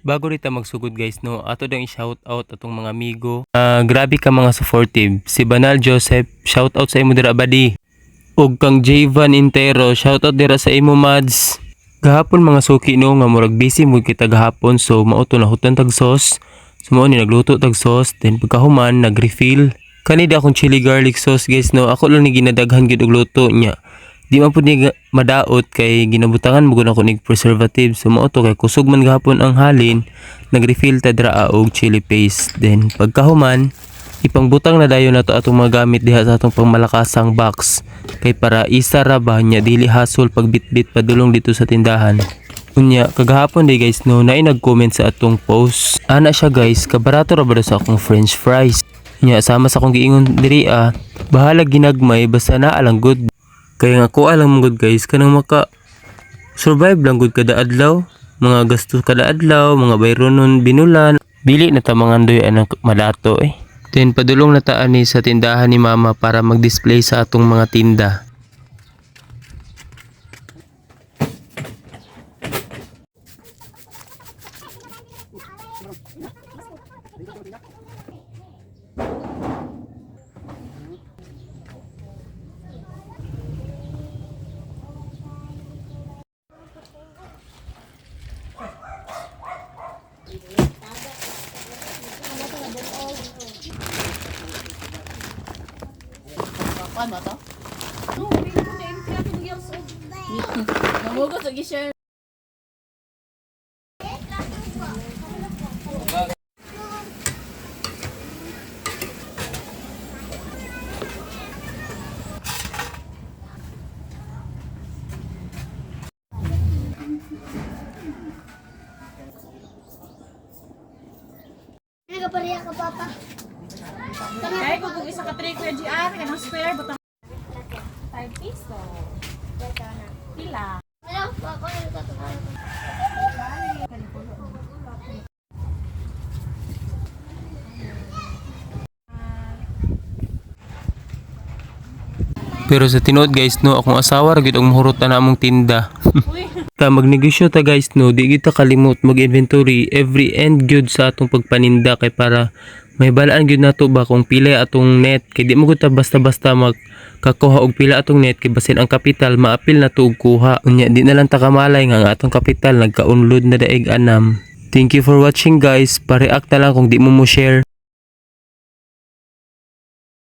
Bago rita magsugod guys no, ato dang i-shout out atong mga amigo. Grabe ka mga supportive. Si Banal Joseph, shout out sa imo dira badi. Og kang Javan Intero, shout out dira sa imo mads. Gahapon mga suki no nga murag busy mo kita gahapon so mao to nahutan tag sauce. So mao ni nagluto tag sauce, then pagkahuman nag-refill. Kanida akong chili garlic sauce guys no, ako lang ni ginadaghan gyud og luto niya. Di man pud ni madaot kay ginabutangan mo gud ako nig preservative. So mao to kay kusog man gahapon ang halin, nag-refill ta dra og chili paste. Then pagkahuman, ipangbutang na dayon nato atong mga gamit diha sa atong pangmalakasang box. Kay para isa ra ba nya dili hasol pagbitbit padulong dito sa tindahan. Unya kagahapon day guys no, naay nag-comment sa atong post. Ana siya guys, kabarato ra ba sa akong french fries. Unya sama sa akong giingon diri bahala ginagmay basta naa lang good. Kaya nga ko alam good guys, kanang maka survive lang good kada adlaw, mga gastos kada adlaw, mga bayronon binulan, dili na ta mangandoy anang malato eh. Then padulong na ta ani sa tindahan ni mama para mag-display sa atong mga tinda. Ano ba to? Namugot sa gisher. Nagapariya ka, Papa. Kaya ko kung isa ka 3 kuya GR, kaya ng spare, butang 5 piso. Pila. Wala ko, ako nagkatukaran ko. Pero sa tinuod guys no, akong asawa ra gyud ang muhurutan na among tinda. Ta magnegosyo ta guys no, di gyud ta kalimot mag-inventory every end gyud sa atong pagpaninda kay para may balaan gyud nato ba kung pila atong net, kay di mo gyud ta basta-basta magkakuha og pila atong net kay basin ang kapital maapil na to og kuha. Unya di na lang ta kamalay nga ang atong kapital nagkaunlod na daig anam. Thank you for watching guys. Pa-react na lang kung di mo share.